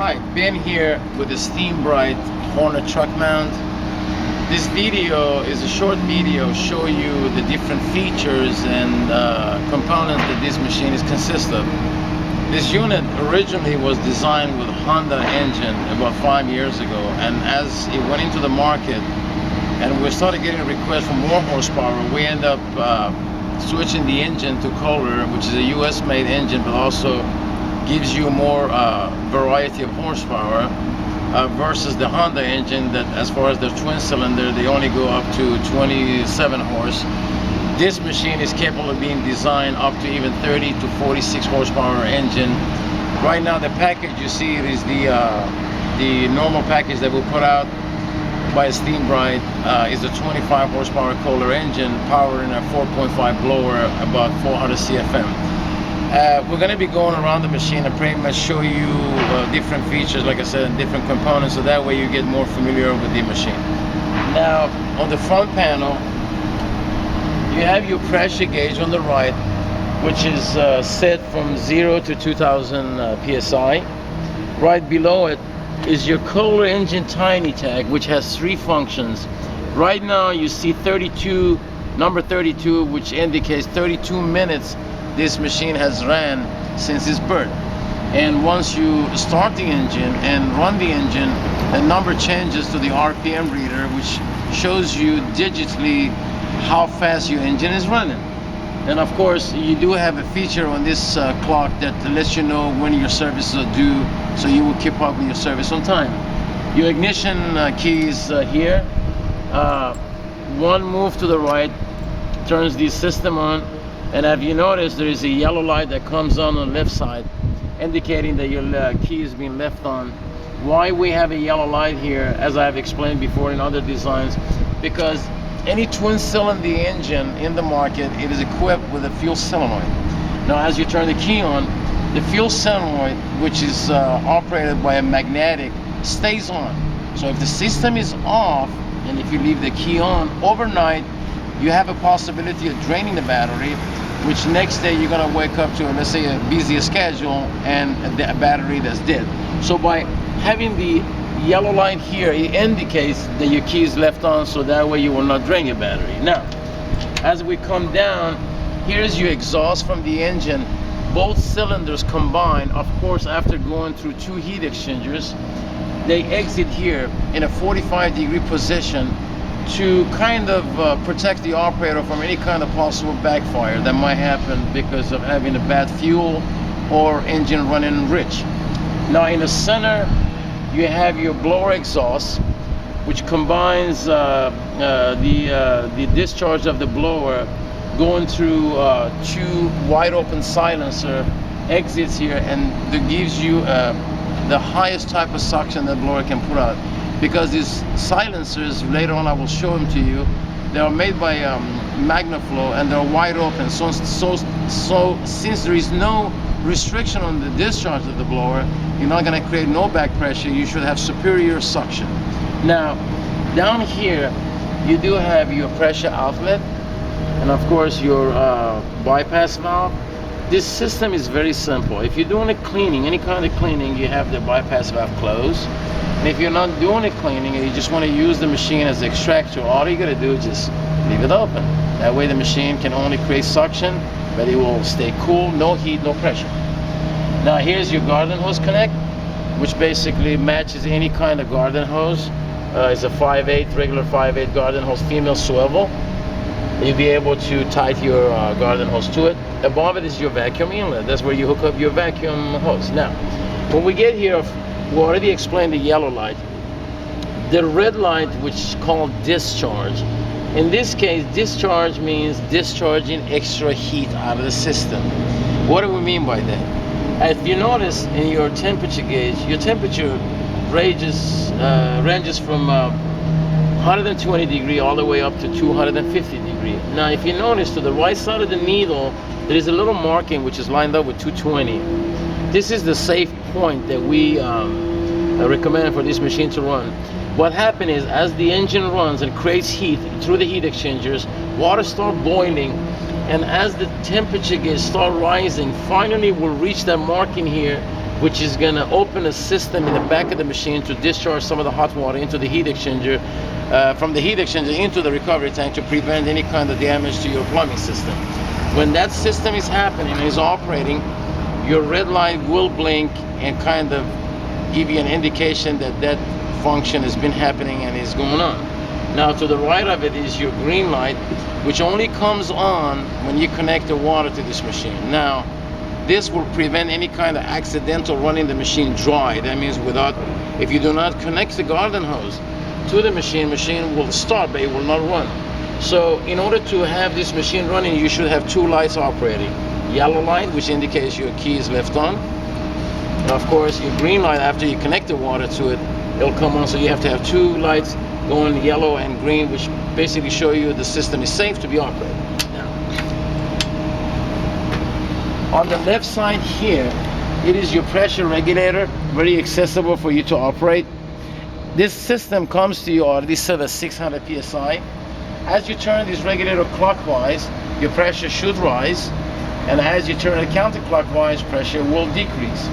Hi, Ben here with the Steam Brite Hornet truck mount. This video is a short video showing you the different features and components that this machine is consist of. This unit originally was designed with a Honda engine about 5 years ago, and as it went into the market and we started getting requests for more horsepower, we end up switching the engine to Kohler, which is a US made engine but also gives you more variety of horsepower versus the Honda engine that, as far as their twin cylinder, they only go up to 27 horse. This machine is capable of being designed up to even 30 to 46 horsepower engine. Right now the package you see is the normal package that we put out by Steam Brite is a 25 horsepower Kohler engine powering a 4.5 blower about 400 CFM. We're going to be going around the machine and pretty much show you different features, like I said, and different components, so that way you get more familiar with the machine. Now, on the front panel, you have your pressure gauge on the right, which is set from 0 to 2000 PSI. Right below it is your Kohler engine tiny tag, which has 3 functions. Right now you see 32, number 32, which indicates 32 minutes this machine has ran since its birth. And once you start the engine and run the engine, the number changes to the RPM reader, which shows you digitally how fast your engine is running. And of course, you do have a feature on this clock that lets you know when your services are due, so you will keep up with your service on time. Your ignition keys here. One move to the right turns the system on. And have you noticed there is a yellow light that comes on the left side indicating that your key is being left on. Why we have a yellow light here, as I have explained before in other designs, because any twin cylinder engine in the market, it is equipped with a fuel solenoid. Now as you turn the key on, the fuel solenoid, which is operated by a magnetic, stays on. So if the system is off and if you leave the key on overnight, you have a possibility of draining the battery, which next day you're gonna wake up to, let's say, a busier schedule and a battery that's dead. So by having the yellow light here, it indicates that your key is left on, so that way you will not drain your battery. Now, as we come down, here's your exhaust from the engine. Both cylinders combined, of course, after going through 2 heat exchangers, they exit here in a 45-degree position to kind of protect the operator from any kind of possible backfire that might happen because of having a bad fuel or engine running rich. Now in the center, you have your blower exhaust, which combines the discharge of the blower going through 2 wide open silencer exits here, and that gives you the highest type of suction that blower can put out. Because these silencers, later on I will show them to you, they are made by MagnaFlow and they're wide open. So since there is no restriction on the discharge of the blower, you're not going to create no back pressure. You should have superior suction. Now, down here, you do have your pressure outlet and of course your bypass valve. This system is very simple. If you're doing a cleaning, any kind of cleaning, you have the bypass valve closed. And if you're not doing a cleaning and you just want to use the machine as an extractor, all you got to do is just leave it open. That way the machine can only create suction, but it will stay cool, no heat, no pressure. Now here's your garden hose connect, which basically matches any kind of garden hose. It's a 5/8, regular 5/8 garden hose, female swivel. You'll be able to tie your garden hose to it. Above it is your vacuum inlet. That's where you hook up your vacuum hose. Now, when we get here, we already explained the yellow light. The red light, which is called discharge. In this case, discharge means discharging extra heat out of the system. What do we mean by that? If you notice in your temperature gauge, your temperature ranges from 120 degree all the way up to 250 degree. Now, if you notice to the right side of the needle, there is a little marking which is lined up with 220. This is the safe point that we recommend for this machine to run. What happens is, as the engine runs and creates heat through the heat exchangers, water starts boiling, and as the temperature gets start rising, finally we'll reach that marking here which is going to open a system in the back of the machine to discharge some of the hot water into the heat exchanger, from the heat exchanger into the recovery tank to prevent any kind of damage to your plumbing system. When that system is happening and is operating, your red light will blink and kind of give you an indication that that function has been happening and is going on. Now to the right of it is your green light, which only comes on when you connect the water to this machine. Now this will prevent any kind of accidental running the machine dry. That means if you do not connect the garden hose to the machine will start but it will not run. So in order to have this machine running, you should have two lights operating. Yellow light, which indicates your key is left on. And of course your green light, after you connect the water to it, it'll come on. So you have to have two lights going, yellow and green, which basically show you the system is safe to be operated. On the left side here, it is your pressure regulator, very accessible for you to operate. This system comes to you already set at 600 psi. As you turn this regulator clockwise, your pressure should rise, and as you turn it counterclockwise, pressure will decrease.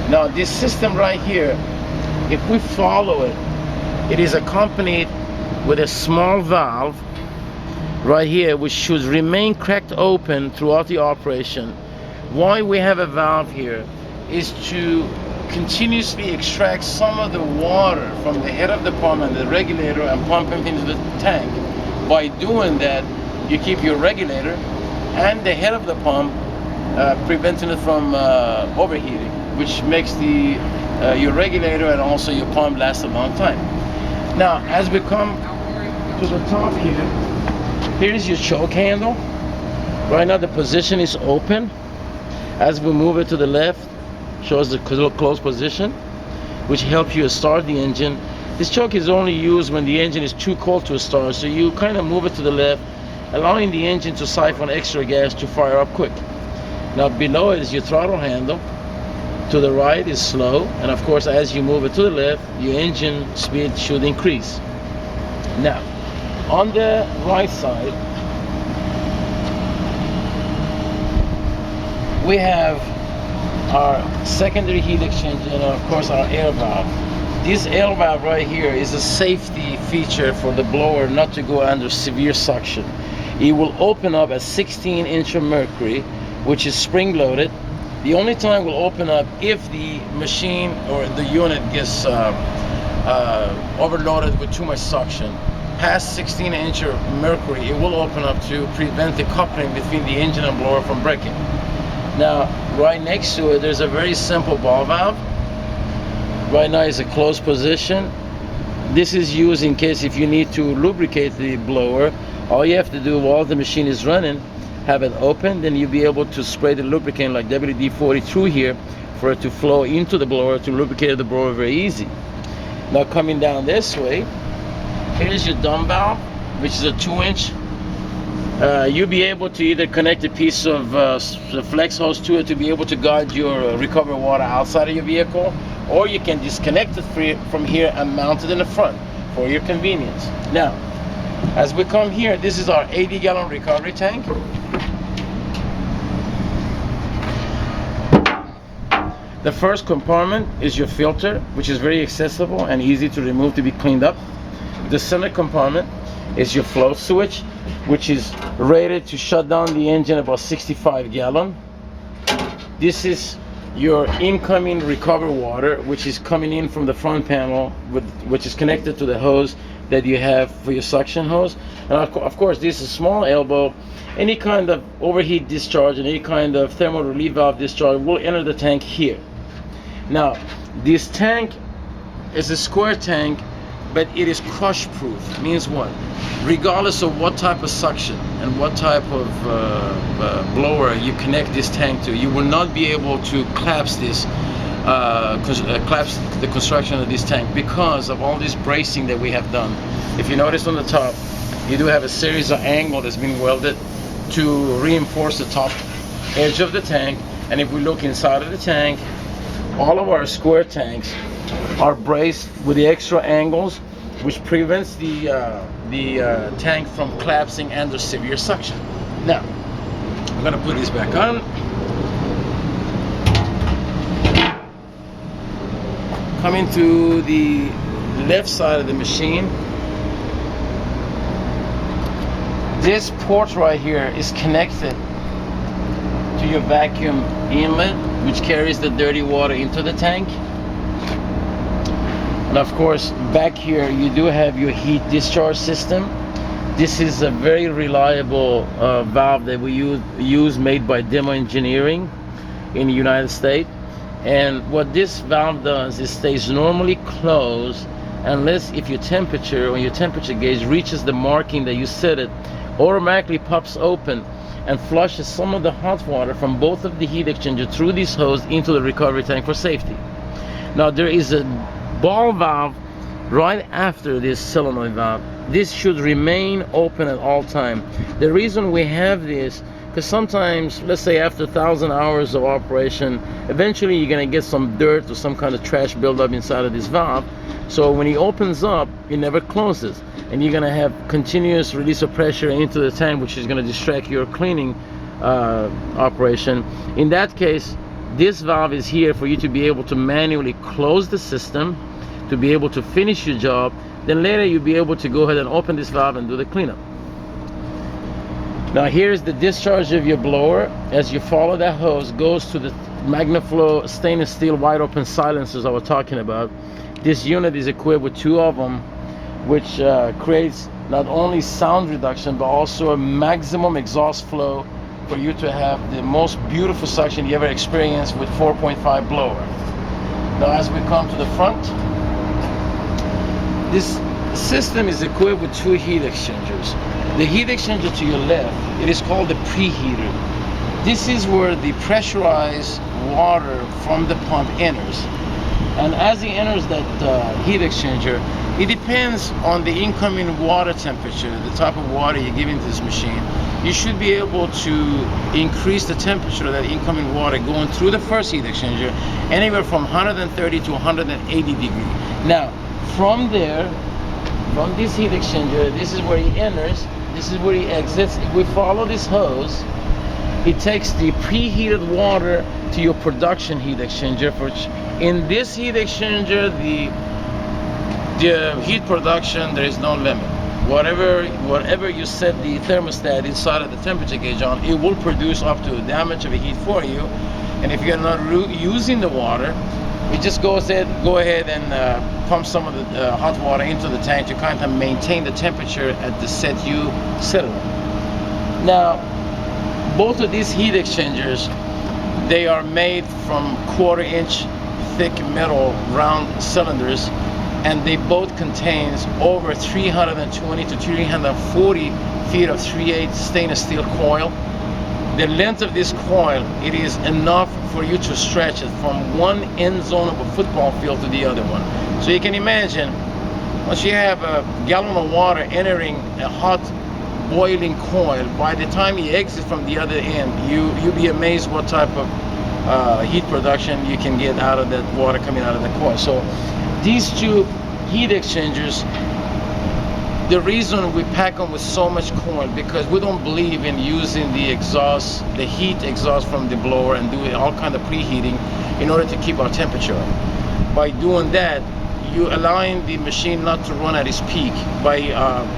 Now this system right here, if we follow it, it is accompanied with a small valve right here, which should remain cracked open throughout the operation. Why we have a valve here is to continuously extract some of the water from the head of the pump and the regulator and pump it into the tank. By doing that, you keep your regulator and the head of the pump preventing it from overheating, which makes your regulator and also your pump last a long time. Now, as we come to the top here is your choke handle. Right now the position is open. As we move it to the left, shows the closed position, which helps you start the engine. This choke is only used when the engine is too cold to start, so you kind of move it to the left, allowing the engine to siphon extra gas to fire up quick. Now below it is your throttle handle. To the right is slow, and of course as you move it to the left, your engine speed should increase. Now, on the right side, we have our secondary heat exchanger and of course our air valve. This air valve right here is a safety feature for the blower not to go under severe suction. It will open up at 16" of mercury, which is spring loaded. The only time it will open up if the machine or the unit gets overloaded with too much suction. Past 16" of mercury, it will open up to prevent the coupling between the engine and blower from breaking. Now, right next to it, there's a very simple ball valve. Right now it's a closed position. This is used in case if you need to lubricate the blower. All you have to do while the machine is running, have it open, then you'll be able to spray the lubricant like WD-40 through here for it to flow into the blower to lubricate the blower very easy. Now coming down this way, here's your dump valve, which is a 2". You'll be able to either connect a piece of flex hose to it to be able to guide your recovered water outside of your vehicle, or you can disconnect it from here and mount it in the front for your convenience. Now, as we come here, this is our 80-gallon recovery tank. The first compartment is your filter, which is very accessible and easy to remove to be cleaned up. The center compartment is your flow switch, which is rated to shut down the engine about 65 gallon. This is your incoming recovered water, which is coming in from the front panel, which is connected to the hose that you have for your suction hose. And of course, this is a small elbow. Any kind of overheat discharge and any kind of thermal relief valve discharge will enter the tank here. Now, this tank is a square tank, but it is crush proof. Means what? Regardless of what type of suction and what type of blower you connect this tank to, you will not be able to collapse this collapse the construction of this tank because of all this bracing that we have done. If you notice on the top, you do have a series of angles that's been welded to reinforce the top edge of the tank. And if we look inside of the tank, all of our square tanks are braced with the extra angles, which prevents the tank from collapsing under severe suction. Now, I'm gonna put this back on. coming to the left side of the machine, this port right here is connected to your vacuum inlet, which carries the dirty water into the tank. And of course, back here you do have your heat discharge system. This is a very reliable valve that we use made by Demo Engineering in the United States. And what this valve does is stays normally closed unless if your temperature or your temperature gauge reaches the marking that you set it, automatically pops open and flushes some of the hot water from both of the heat exchanger through this hose into the recovery tank for safety. Now there is a ball valve right after this solenoid valve. This should remain open at all time. The reason we have this, because sometimes, let's say after 1,000 hours of operation, eventually you're going to get some dirt or some kind of trash buildup inside of this valve. So when it opens up, it never closes, and you're going to have continuous release of pressure into the tank, which is going to distract your cleaning operation. In that case, this valve is here for you to be able to manually close the system, to be able to finish your job. Then later you'll be able to go ahead and open this valve and do the cleanup. Now here's the discharge of your blower. As you follow that hose, goes to the MagnaFlow stainless steel wide open silencers I was talking about. This unit is equipped with 2 of them, which creates not only sound reduction but also a maximum exhaust flow for you to have the most beautiful suction you ever experienced with 4.5 blower. Now as we come to the front, this system is equipped with 2 heat exchangers. The heat exchanger to your left, it is called the preheater. This is where the pressurized water from the pump enters. And as it enters that heat exchanger, it depends on the incoming water temperature, the type of water you give into this machine. You should be able to increase the temperature of that incoming water going through the first heat exchanger anywhere from 130 to 180 degrees. Now, from there, from this heat exchanger, this is where he enters, this is where he exits. If we follow this hose, it takes the preheated water to your production heat exchanger. In this heat exchanger, the heat production, there is no limit. Whatever you set the thermostat inside of the temperature gauge on, it will produce up to that much of a heat for you. And if you're not using the water, it just go ahead and pump some of the hot water into the tank to kind of maintain the temperature at the set you set it on. Now, both of these heat exchangers, they are made from 1/4-inch thick metal round cylinders, and they both contains over 320 to 340 feet of 3/8 stainless steel coil. The length of this coil, it is enough for you to stretch it from one end zone of a football field to the other one. So you can imagine, once you have a gallon of water entering a hot boiling coil, by the time you exit from the other end, you'll be amazed what type of heat production you can get out of that water coming out of the coil. So these 2 heat exchangers, the reason we pack them with so much coil, because we don't believe in using the exhaust, the heat exhaust from the blower, and doing all kind of preheating in order to keep our temperature up. By doing that, you're allowing the machine not to run at its peak by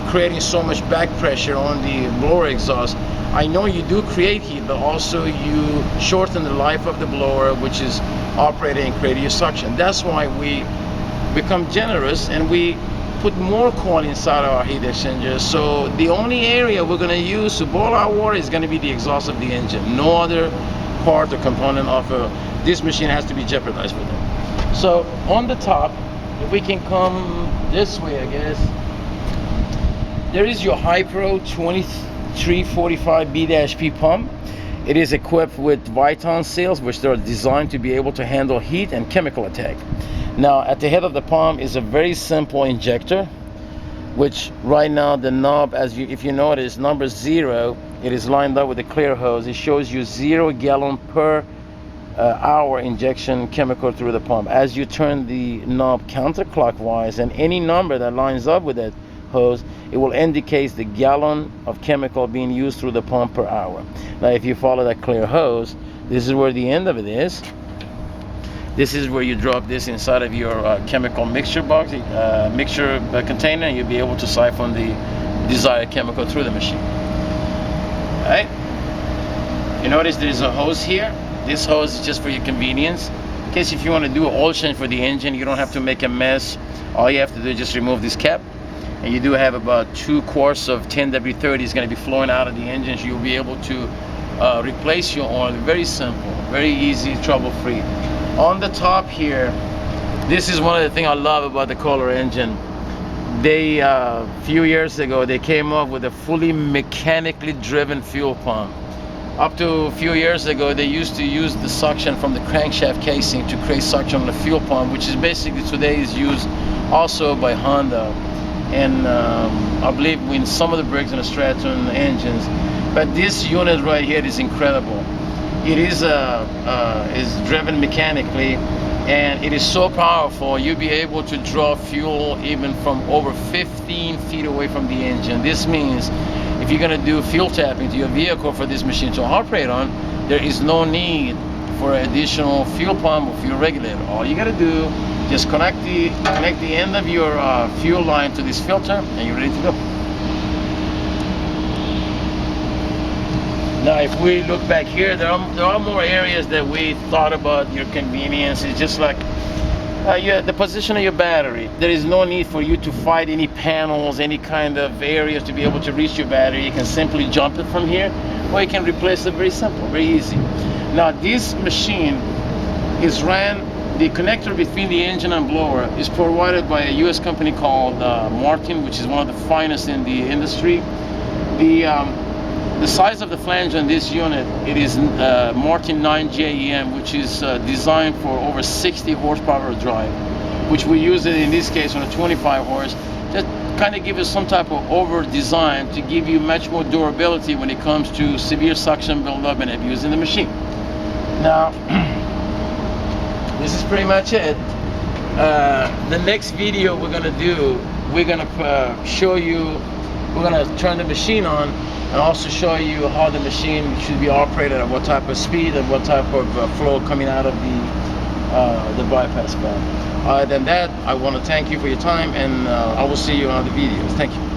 creating so much back pressure on the blower exhaust. I know you do create heat, but also you shorten the life of the blower, which is operating and creating your suction. That's why we become generous and we put more coil inside our heat exchanger. So the only area we're going to use to boil our water is going to be the exhaust of the engine. No other part or component of this machine has to be jeopardized with it. So on the top, if we can come this way, I guess, there is your Hypro 2345 B-P pump. It is equipped with Viton seals, which are designed to be able to handle heat and chemical attack. Now at the head of the pump is a very simple injector, which right now the knob, if you notice, number 0, it is lined up with a clear hose. It shows you 0 gallon per hour injection chemical through the pump. As you turn the knob counterclockwise, and any number that lines up with that hose, it will indicate the gallon of chemical being used through the pump per hour. Now if you follow that clear hose, this is where the end of it is. This is where you drop this inside of your chemical mixture box, mixture container, and you'll be able to siphon the desired chemical through the machine. All right. You notice there's a hose here. This hose is just for your convenience. In case if you want to do an oil change for the engine, you don't have to make a mess. All you have to do is just remove this cap. And you do have about 2 quarts of 10W30 is going to be flowing out of the engine. So you'll be able to replace your oil. Very simple, very easy, trouble-free. On the top here, this is one of the things I love about the Kohler engine. They, few years ago, they came up with a fully mechanically driven fuel pump. Up to a few years ago, they used to use the suction from the crankshaft casing to create suction on the fuel pump, which is basically today is used also by Honda. And I believe in some of the Briggs and Stratton engines. But this unit right here is incredible. It is driven mechanically, and it is so powerful. You'll be able to draw fuel even from over 15 feet away from the engine. This means if you're going to do fuel tapping to your vehicle for this machine to operate on, there is no need for additional fuel pump or fuel regulator. All you got to do, just connect the end of your fuel line to this filter, and you're ready to go. Now, if we look back here, there are more areas that we thought about your convenience. It's just like the position of your battery. There is no need for you to fight any panels, any kind of areas to be able to reach your battery. You can simply jump it from here, or you can replace it. Very simple, very easy. Now, this machine is ran, the connector between the engine and blower is provided by a US company called Martin, which is one of the finest in the industry. The size of the flange on this unit, it is Martin 9JEM, which is designed for over 60 horsepower drive, which we use it in this case on a 25 horse. Just kind of give us some type of over design to give you much more durability when it comes to severe suction buildup and abuse in the machine. Now, this is pretty much it. The next video we're gonna do, we're gonna show you, we're gonna turn the machine on and also show you how the machine should be operated at what type of speed and what type of flow coming out of the bypass valve. Other than that, I want to thank you for your time, and I will see you on other videos. Thank you.